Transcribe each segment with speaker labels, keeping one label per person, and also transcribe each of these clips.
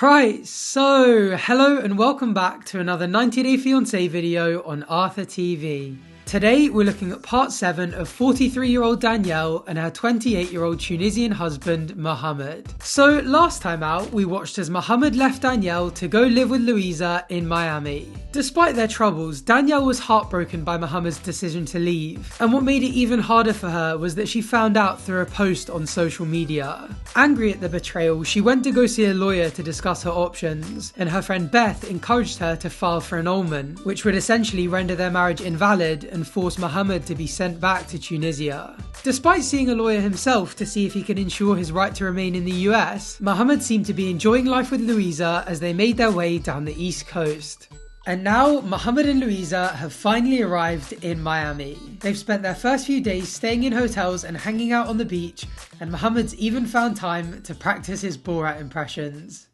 Speaker 1: Christ! So, hello and welcome back to another 90 Day Fiancé video on Arthur TV. Today we're looking at part 7 of 43-year-old Danielle and her 28-year-old Tunisian husband Mohamed. So last time out we watched as Mohamed left Danielle to go live with Louisa in Miami. Despite their troubles, Danielle was heartbroken by Mohamed's decision to leave, and what made it even harder for her was that she found out through a post on social media. Angry at the betrayal, she went to go see a lawyer to discuss her options, and her friend Beth encouraged her to file for annulment, which would essentially render their marriage invalid and force Mohamed to be sent back to Tunisia. Despite seeing a lawyer himself to see if he could ensure his right to remain in the US, Mohamed seemed to be enjoying life with Louisa as they made their way down the East Coast. And now, Mohamed and Louisa have finally arrived in Miami. They've spent their first few days staying in hotels and hanging out on the beach, and Mohamed's even found time to practice his Borat impressions.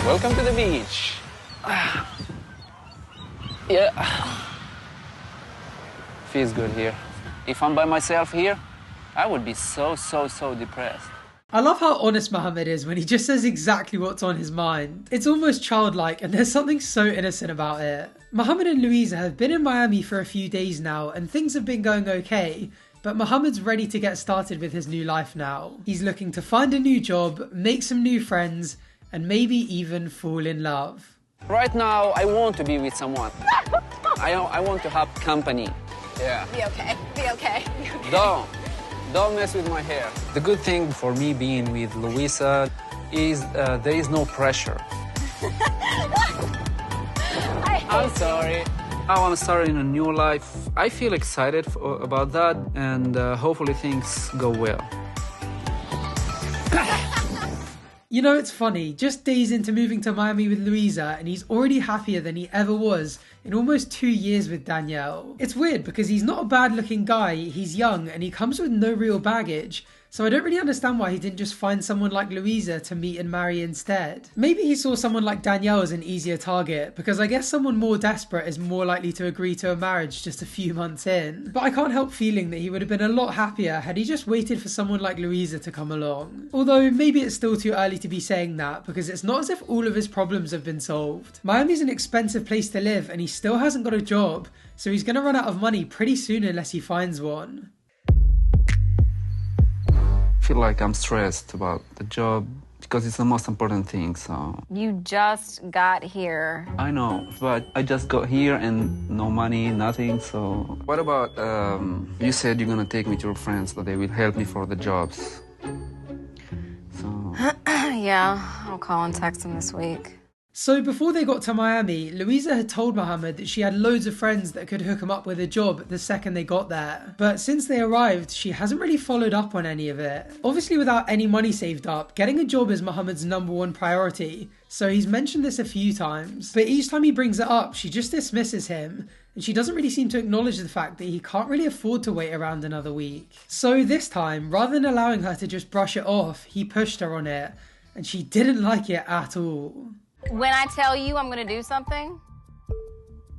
Speaker 2: Welcome to the beach. Yeah. Feels good here. If I'm by myself here, I would be so depressed.
Speaker 1: I love how honest Mohamed is when he just says exactly what's on his mind. It's almost childlike and there's something so innocent about it. Mohamed and Louisa have been in Miami for a few days now and things have been going okay, but Mohamed's ready to get started with his new life now. He's looking to find a new job, make some new friends, and maybe even fall in love.
Speaker 2: Right now, I want to be with someone. I want to have company. Yeah.
Speaker 3: Be okay. Be okay.
Speaker 2: Don't mess with my hair.
Speaker 4: The good thing for me being with Louisa is there is no pressure.
Speaker 2: I'm sorry.
Speaker 4: I want to start in a new life. I feel excited about that, and hopefully things go well.
Speaker 1: You know, it's funny, just days into moving to Miami with Louisa and he's already happier than he ever was in almost 2 years with Danielle. It's weird because he's not a bad looking guy, he's young and he comes with no real baggage, so I don't really understand why he didn't just find someone like Louisa to meet and marry instead. Maybe he saw someone like Danielle as an easier target, because I guess someone more desperate is more likely to agree to a marriage just a few months in. But I can't help feeling that he would have been a lot happier had he just waited for someone like Louisa to come along. Although maybe it's still too early to be saying that, because it's not as if all of his problems have been solved. Miami's an expensive place to live and he still hasn't got a job, so he's going to run out of money pretty soon unless he finds one.
Speaker 4: I feel like I'm stressed about the job because it's the most important thing, so...
Speaker 3: You just got here.
Speaker 4: I know, but I just got here and no money, nothing, so... What about, you said you're gonna take me to your friends, that they will help me for the jobs. So...
Speaker 3: Yeah, I'll call and text him this week.
Speaker 1: So before they got to Miami, Louisa had told Mohamed that she had loads of friends that could hook him up with a job the second they got there. But since they arrived, she hasn't really followed up on any of it. Obviously without any money saved up, getting a job is Mohamed's #1 priority, so he's mentioned this a few times. But each time he brings it up, she just dismisses him, and she doesn't really seem to acknowledge the fact that he can't really afford to wait around another week. So this time, rather than allowing her to just brush it off, he pushed her on it, and she didn't like it at all.
Speaker 3: When I tell you I'm gonna do something,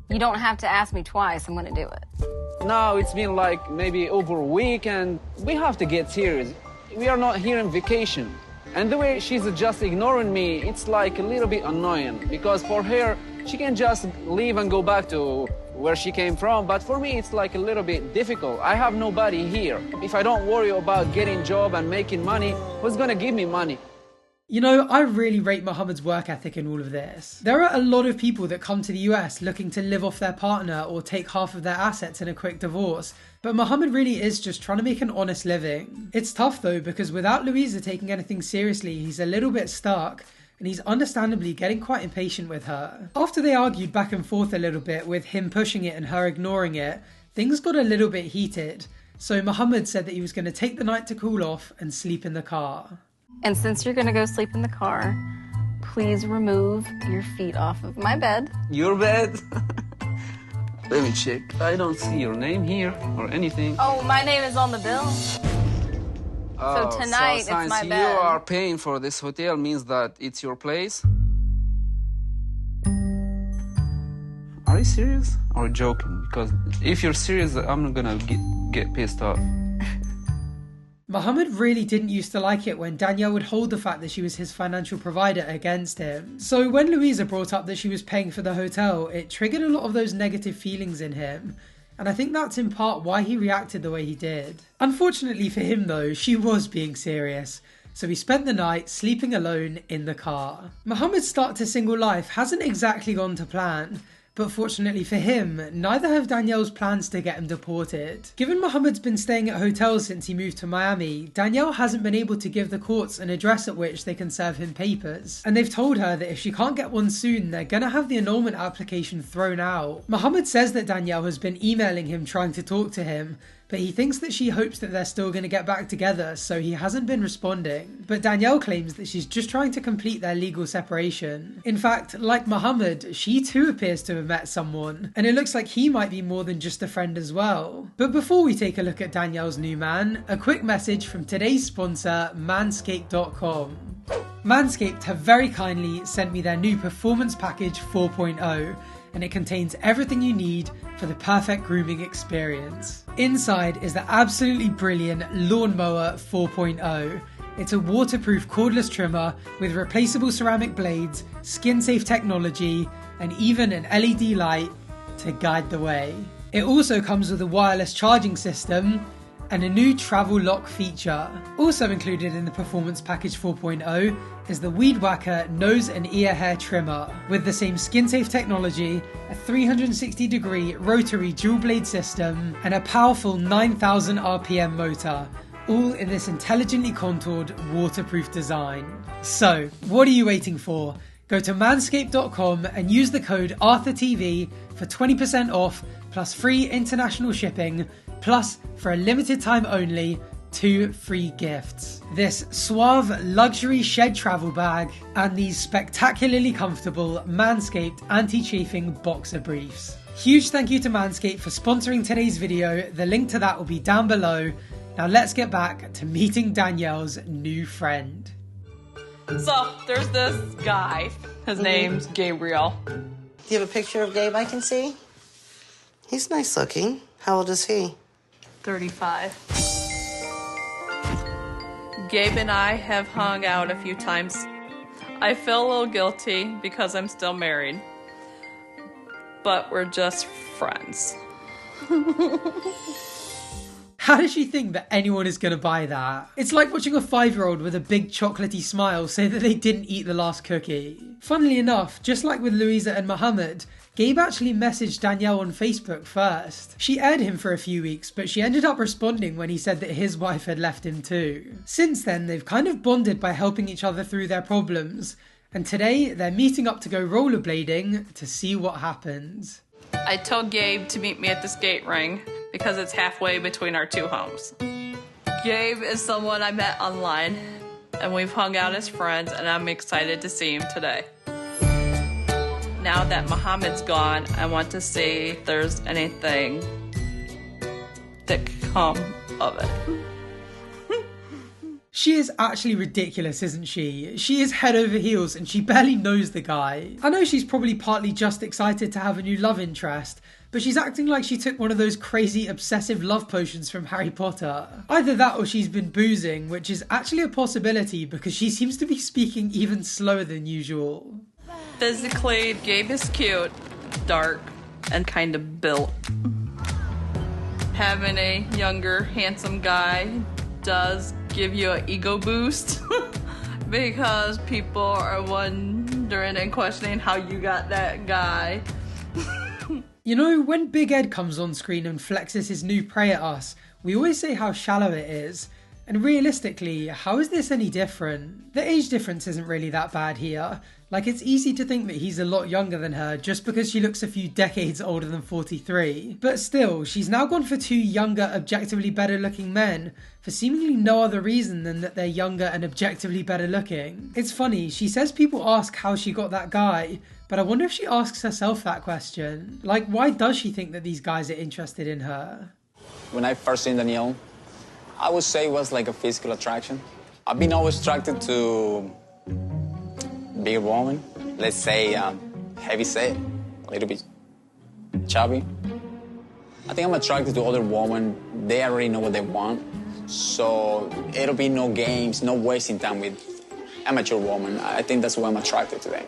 Speaker 3: you don't have to ask me twice, I'm gonna do it.
Speaker 2: Now it's been like maybe over a week and we have to get serious. We are not here on vacation. And the way she's just ignoring me, it's like a little bit annoying, because for her, she can just leave and go back to where she came from, but for me it's like a little bit difficult. I have nobody here. If I don't worry about getting a job and making money, who's gonna give me money?
Speaker 1: You know, I really rate Mohamed's work ethic in all of this. There are a lot of people that come to the US looking to live off their partner or take half of their assets in a quick divorce, but Mohamed really is just trying to make an honest living. It's tough though, because without Louisa taking anything seriously, he's a little bit stuck, and he's understandably getting quite impatient with her. After they argued back and forth a little bit, with him pushing it and her ignoring it, things got a little bit heated, so Mohamed said that he was going to take the night to cool off and sleep in the car.
Speaker 3: And since you're gonna go sleep in the car, please remove your feet off of my bed.
Speaker 4: Your bed? Let me check. I don't see your name here or anything.
Speaker 3: Oh, my name is on the bill. So tonight, it's my bed.
Speaker 4: Since you are paying for this hotel, means that it's your place? Are you serious or joking? Because if you're serious, I'm not gonna get pissed off.
Speaker 1: Mohamed really didn't used to like it when Danielle would hold the fact that she was his financial provider against him. So when Louisa brought up that she was paying for the hotel, it triggered a lot of those negative feelings in him. And I think that's in part why he reacted the way he did. Unfortunately for him though, she was being serious. So he spent the night sleeping alone in the car. Mohamed's start to single life hasn't exactly gone to plan. But fortunately for him, neither have Danielle's plans to get him deported. Given Mohamed's been staying at hotels since he moved to Miami, Danielle hasn't been able to give the courts an address at which they can serve him papers. And they've told her that if she can't get one soon, they're gonna have the annulment application thrown out. Mohamed says that Danielle has been emailing him trying to talk to him, but he thinks that she hopes that they're still going to get back together, so he hasn't been responding. But Danielle claims that she's just trying to complete their legal separation. In fact, like Mohamed, she too appears to have met someone, and it looks like he might be more than just a friend as well. But before we take a look at Danielle's new man, a quick message from today's sponsor, Manscaped.com. Manscaped have very kindly sent me their new Performance Package 4.0, and it contains everything you need for the perfect grooming experience. Inside is the absolutely brilliant Lawnmower 4.0. It's a waterproof cordless trimmer with replaceable ceramic blades, skin-safe technology, and even an LED light to guide the way. It also comes with a wireless charging system and a new travel lock feature. Also included in the Performance Package 4.0 is the Weed Whacker nose and ear hair trimmer with the same skin-safe technology, a 360-degree rotary dual blade system, and a powerful 9,000 RPM motor, all in this intelligently contoured waterproof design. So, what are you waiting for? Go to manscaped.com and use the code ARTHURTV for 20% off plus free international shipping, plus for a limited time only, 2 free gifts. This suave luxury shed travel bag and these spectacularly comfortable Manscaped anti-chafing boxer briefs. Huge thank you to Manscaped for sponsoring today's video. The link to that will be down below. Now let's get back to meeting Danielle's new friend.
Speaker 5: So there's this guy. His name's Gabriel.
Speaker 6: Do you have a picture of Gabe I can see? He's nice looking. How old is he?
Speaker 5: 35. Gabe and I have hung out a few times. I feel a little guilty because I'm still married, but we're just friends.
Speaker 1: How does she think that anyone is going to buy that? It's like watching a 5-year-old with a big chocolatey smile say that they didn't eat the last cookie. Funnily enough, just like with Louisa and Mohamed, Gabe actually messaged Danielle on Facebook first. She aired him for a few weeks, but she ended up responding when he said that his wife had left him too. Since then, they've kind of bonded by helping each other through their problems, and today they're meeting up to go rollerblading to see what happens.
Speaker 5: I told Gabe to meet me at the skate ring because it's halfway between our two homes. Gabe is someone I met online, and we've hung out as friends, and I'm excited to see him today. Now that Mohamed's gone, I want to see if there's anything that could come of it.
Speaker 1: She is actually ridiculous, isn't she? She is head over heels and she barely knows the guy. I know she's probably partly just excited to have a new love interest, but she's acting like she took one of those crazy obsessive love potions from Harry Potter. Either that or she's been boozing, which is actually a possibility because she seems to be speaking even slower than usual.
Speaker 5: Physically, Gabe is cute, dark, and kind of built. Having a younger, handsome guy does give you an ego boost because people are wondering and questioning how you got that guy.
Speaker 1: You know, when Big Ed comes on screen and flexes his new prey at us, we always say how shallow it is. And realistically, how is this any different? The age difference isn't really that bad here. Like, it's easy to think that he's a lot younger than her just because she looks a few decades older than 43. But still, she's now gone for 2 younger, objectively better looking men for seemingly no other reason than that they're younger and objectively better looking. It's funny, she says people ask how she got that guy, but I wonder if she asks herself that question. Like, why does she think that these guys are interested in her?
Speaker 7: When I first seen Danielle, I would say it was like a physical attraction. I've been always attracted to bigger woman, let's say heavy set, a little bit chubby. I think I'm attracted to other women. They already know what they want. So it'll be no games, no wasting time with amateur women. I think that's why I'm attracted to them.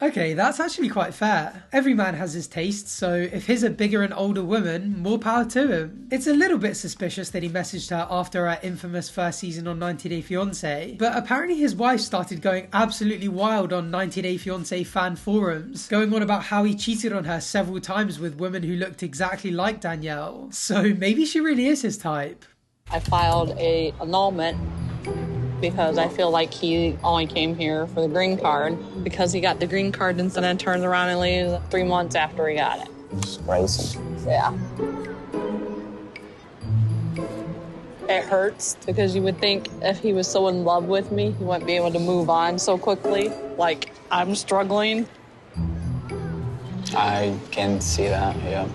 Speaker 1: Okay, that's actually quite fair. Every man has his tastes, so if he's a bigger and older woman, more power to him. It's a little bit suspicious that he messaged her after her infamous first season on 90 Day Fiancé, but apparently his wife started going absolutely wild on 90 Day Fiancé fan forums, going on about how he cheated on her several times with women who looked exactly like Danielle. So maybe she really is his type.
Speaker 5: I filed an annulment because I feel like he only came here for the green card because he got the green card and then turns around and leaves 3 months after he got it.
Speaker 7: It's crazy.
Speaker 5: Yeah. It hurts because you would think if he was so in love with me, he wouldn't be able to move on so quickly. Like, I'm struggling.
Speaker 7: I can see that, yeah.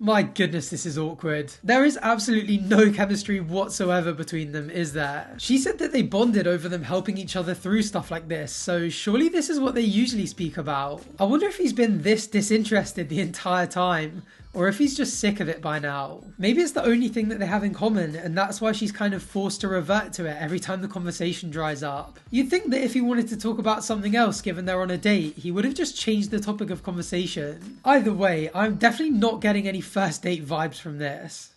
Speaker 1: My goodness, this is awkward. There is absolutely no chemistry whatsoever between them, is there? She said that they bonded over them helping each other through stuff like this, so surely this is what they usually speak about. I wonder if he's been this disinterested the entire time, or if he's just sick of it by now. Maybe it's the only thing that they have in common, and that's why she's kind of forced to revert to it every time the conversation dries up. You'd think that if he wanted to talk about something else given they're on a date, he would have just changed the topic of conversation. Either way, I'm definitely not getting any first date vibes from this.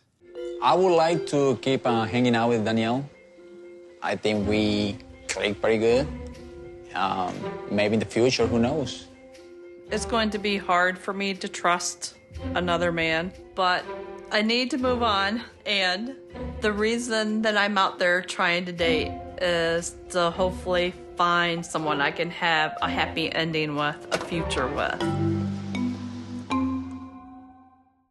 Speaker 7: I would like to keep hanging out with Danielle. I think we click pretty good. Maybe in the future, who knows?
Speaker 5: It's going to be hard for me to trust another man, but I need to move on, and the reason that I'm out there trying to date is to hopefully find someone I can have a happy ending with, a future with.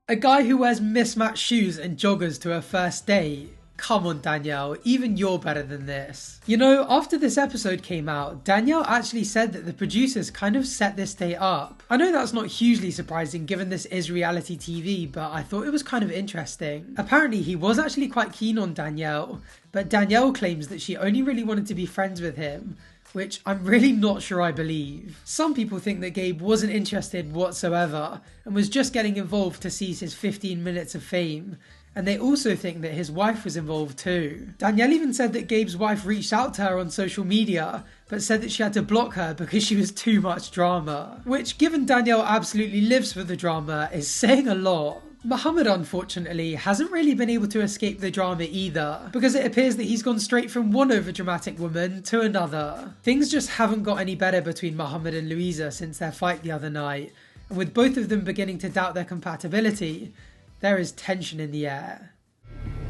Speaker 1: A guy who wears mismatched shoes and joggers to a first date? Come on, Danielle, even you're better than this. You know, after this episode came out, Danielle actually said that the producers kind of set this date up. I know that's not hugely surprising given this is reality TV, but I thought it was kind of interesting. Apparently he was actually quite keen on Danielle, but Danielle claims that she only really wanted to be friends with him, which I'm really not sure I believe. Some people think that Gabe wasn't interested whatsoever and was just getting involved to seize his 15 minutes of fame. And they also think that his wife was involved too. Danielle even said that Gabe's wife reached out to her on social media, but said that she had to block her because she was too much drama. Which, given Danielle absolutely lives for the drama, is saying a lot. Mohamed, unfortunately, hasn't really been able to escape the drama either, because it appears that he's gone straight from one overdramatic woman to another. Things just haven't got any better between Mohamed and Louisa since their fight the other night, and with both of them beginning to doubt their compatibility, there is tension in the air.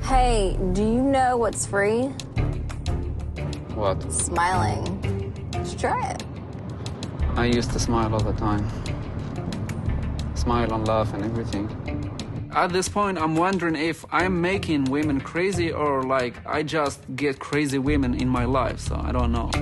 Speaker 3: Hey, do you know what's free?
Speaker 4: What?
Speaker 3: Smiling. Let's try it.
Speaker 4: I used to smile all the time. Smile and laugh and everything. At this point, I'm wondering if I'm making women crazy or like I just get crazy women in my life, so I don't know.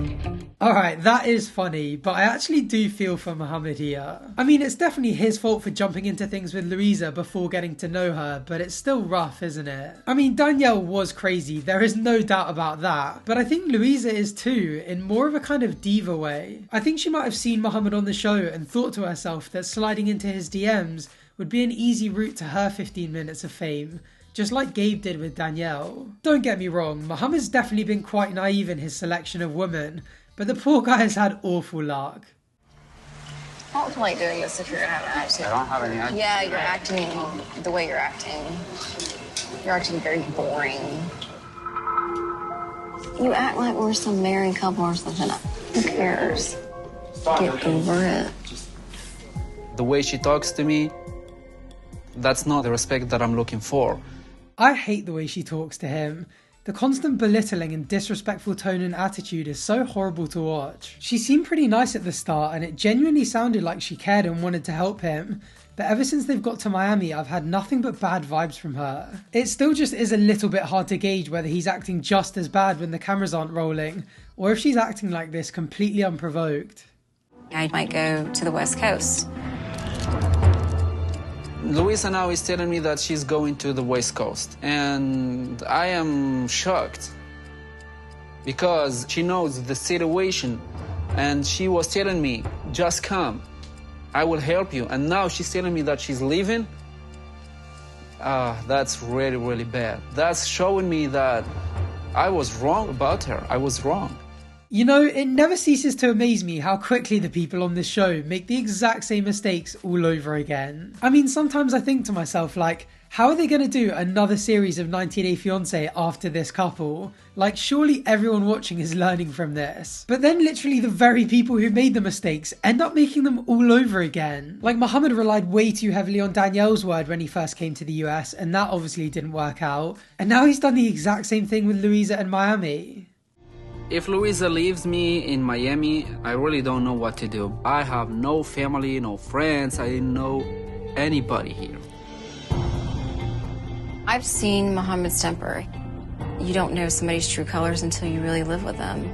Speaker 1: Alright, that is funny, but I actually do feel for Mohamed here. I mean, it's definitely his fault for jumping into things with Louisa before getting to know her, but it's still rough, isn't it? I mean, Danielle was crazy, there is no doubt about that, but I think Louisa is too, in more of a kind of diva way. I think she might have seen Mohamed on the show and thought to herself that sliding into his DMs would be an easy route to her 15 minutes of fame, just like Gabe did with Danielle. Don't get me wrong, Mohamed's definitely been quite naive in his selection of women, but the poor guy has had awful luck.
Speaker 3: I don't feel like doing this if you're gonna have an attitude.
Speaker 4: I don't have any attitude.
Speaker 3: Yeah, you're acting the way you're acting. You're acting very boring. You act like we're some married couple or something. Who cares? Get over it.
Speaker 4: The way she talks to me, that's not the respect that I'm looking for.
Speaker 1: I hate the way she talks to him. The constant belittling and disrespectful tone and attitude is so horrible to watch. She seemed pretty nice at the start and it genuinely sounded like she cared and wanted to help him, but ever since they've got to Miami, I've had nothing but bad vibes from her. It still just is a little bit hard to gauge whether he's acting just as bad when the cameras aren't rolling, or if she's acting like this completely unprovoked.
Speaker 3: I might go to the West Coast.
Speaker 4: Louisa now is telling me that she's going to the West Coast, and I am shocked because she knows the situation and she was telling me, just come, I will help you, and now she's telling me that she's leaving. That's really, really bad. That's showing me that I was wrong about her. I was wrong.
Speaker 1: You know, it never ceases to amaze me how quickly the people on this show make the exact same mistakes all over again. I mean, sometimes I think to myself, like, how are they going to do another series of 90 Day Fiancé after this couple? Like, surely everyone watching is learning from this. But then literally the very people who made the mistakes end up making them all over again. Like, Mohamed relied way too heavily on Danielle's word when he first came to the US, and that obviously didn't work out. And now he's done the exact same thing with Louisa and Miami.
Speaker 4: If Louisa leaves me in Miami, I really don't know what to do. I have no family, no friends, I didn't know anybody here.
Speaker 3: I've seen Mohamed's temper. You don't know somebody's true colors until you really live with them.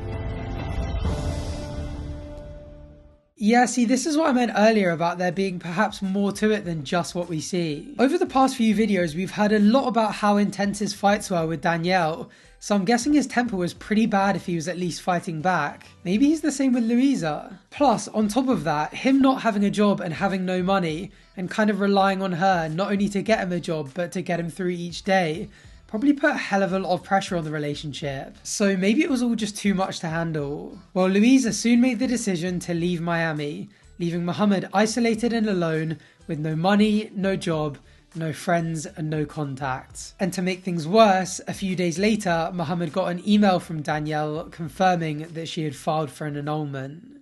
Speaker 1: Yeah, see, this is what I meant earlier about there being perhaps more to it than just what we see. Over the past few videos, we've heard a lot about how intense his fights were with Danielle, so I'm guessing his temper was pretty bad if he was at least fighting back. Maybe he's the same with Luiza. Plus, on top of that, him not having a job and having no money, and kind of relying on her not only to get him a job, but to get him through each day, probably put a hell of a lot of pressure on the relationship. So maybe it was all just too much to handle. Well, Louisa soon made the decision to leave Miami, leaving Mohamed isolated and alone with no money, no job, no friends and no contacts. And to make things worse, a few days later, Mohamed got an email from Danielle confirming that she had filed for an annulment.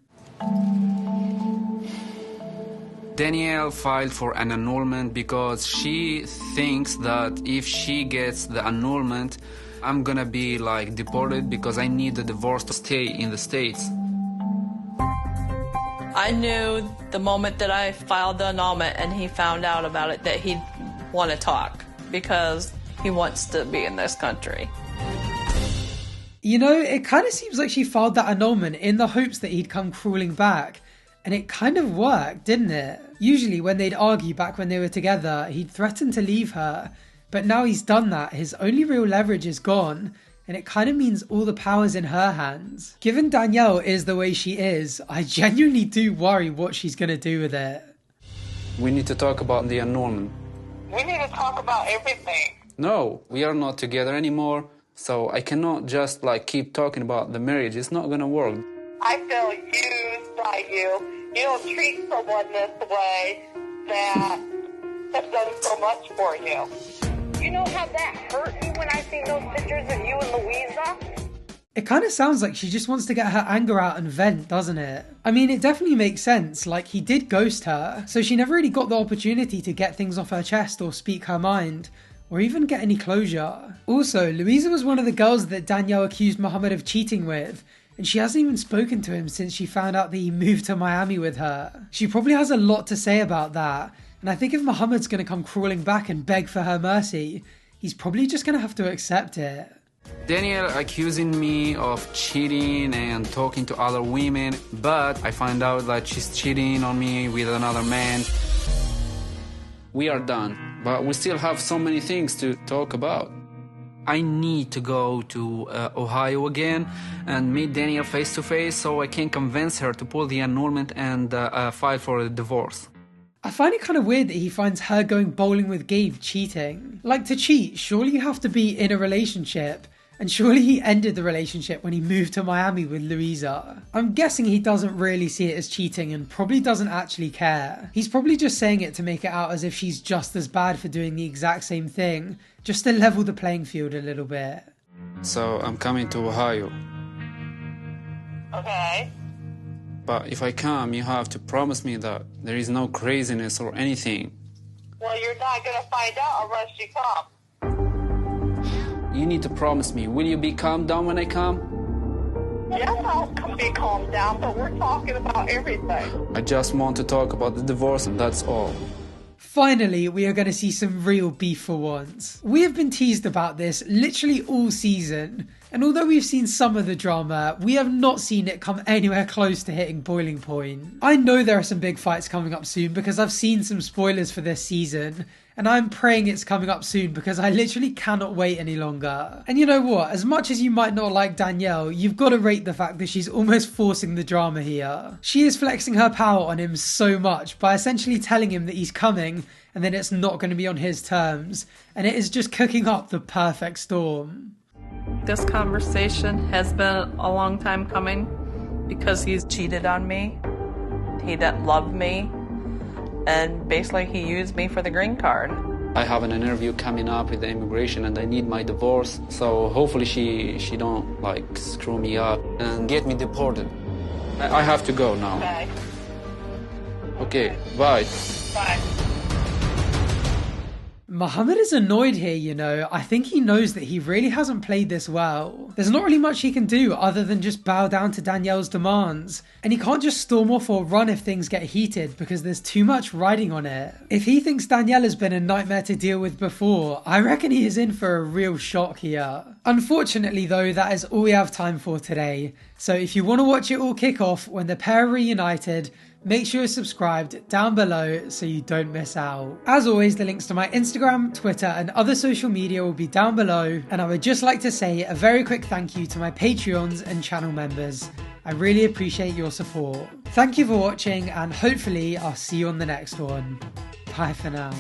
Speaker 4: Danielle filed for an annulment because she thinks that if she gets the annulment, I'm gonna be like deported because I need the divorce to stay in the States.
Speaker 5: I knew the moment that I filed the annulment and he found out about it that he'd want to talk because he wants to be in this country.
Speaker 1: You know, it kind of seems like she filed that annulment in the hopes that he'd come crawling back. And it kind of worked, didn't it? Usually when they'd argue back when they were together, he'd threaten to leave her. But now he's done that, his only real leverage is gone. And it kind of means all the power's in her hands. Given Danielle is the way she is, I genuinely do worry what she's going to do with it.
Speaker 4: We need to talk about the annulment.
Speaker 8: We need to talk about everything.
Speaker 4: No, we are not together anymore. So I cannot just like keep talking about the marriage. It's not going to work.
Speaker 8: I feel used by you. You don't treat someone this way that has done so much for you. You know how that hurt me when I see those pictures of you and Louisa?
Speaker 1: It kind of sounds like she just wants to get her anger out and vent, doesn't it? I mean, it definitely makes sense, like he did ghost her, so she never really got the opportunity to get things off her chest or speak her mind, or even get any closure. Also, Louisa was one of the girls that Danielle accused Mohamed of cheating with, and she hasn't even spoken to him since she found out that he moved to Miami with her. She probably has a lot to say about that, and I think if Mohamed's going to come crawling back and beg for her mercy, he's probably just going to have to accept it.
Speaker 4: Danielle accusing me of cheating and talking to other women, but I find out that she's cheating on me with another man. We are done, but we still have so many things to talk about. I need to go to Ohio again and meet Danielle face to face so I can convince her to pull the annulment and file for a divorce.
Speaker 1: I find it kind of weird that he finds her going bowling with Gabe cheating. Like, to cheat, surely you have to be in a relationship, and surely he ended the relationship when he moved to Miami with Louisa. I'm guessing he doesn't really see it as cheating and probably doesn't actually care. He's probably just saying it to make it out as if she's just as bad for doing the exact same thing, just to level the playing field a little bit.
Speaker 4: So I'm coming to Ohio.
Speaker 8: Okay.
Speaker 4: But if I come, you have to promise me that there is no craziness or anything.
Speaker 8: Well, you're not going to find out unless you come.
Speaker 4: You need to promise me. Will you be calm down when I come?
Speaker 8: Yes, I'll be calmed down, but we're talking about everything.
Speaker 4: I just want to talk about the divorce and that's all.
Speaker 1: Finally, we are going to see some real beef for once. We have been teased about this literally all season, and although we've seen some of the drama, we have not seen it come anywhere close to hitting boiling point. I know there are some big fights coming up soon because I've seen some spoilers for this season, and I'm praying it's coming up soon because I literally cannot wait any longer. And you know what, as much as you might not like Danielle, you've got to rate the fact that she's almost forcing the drama here. She is flexing her power on him so much by essentially telling him that he's coming and then it's not going to be on his terms, and it is just cooking up the perfect storm.
Speaker 5: This conversation has been a long time coming because he's cheated on me. He didn't love me. And basically he used me for the green card.
Speaker 4: I have an interview coming up with the immigration and I need my divorce. So hopefully she don't like screw me up and get me deported. I have to go now.
Speaker 8: Bye.
Speaker 4: Okay, bye.
Speaker 8: Bye.
Speaker 1: Mohamed is annoyed here, you know. I think he knows that he really hasn't played this well. There's not really much he can do other than just bow down to Danielle's demands. And he can't just storm off or run if things get heated because there's too much riding on it. If he thinks Danielle has been a nightmare to deal with before, I reckon he is in for a real shock here. Unfortunately though, that is all we have time for today. So if you want to watch it all kick off when the pair are reunited, make sure you're subscribed down below so you don't miss out. As always, the links to my Instagram, Twitter and other social media will be down below, and I would just like to say a very quick thank you to my Patreons and channel members. I really appreciate your support. Thank you for watching and hopefully I'll see you on the next one. Bye for now.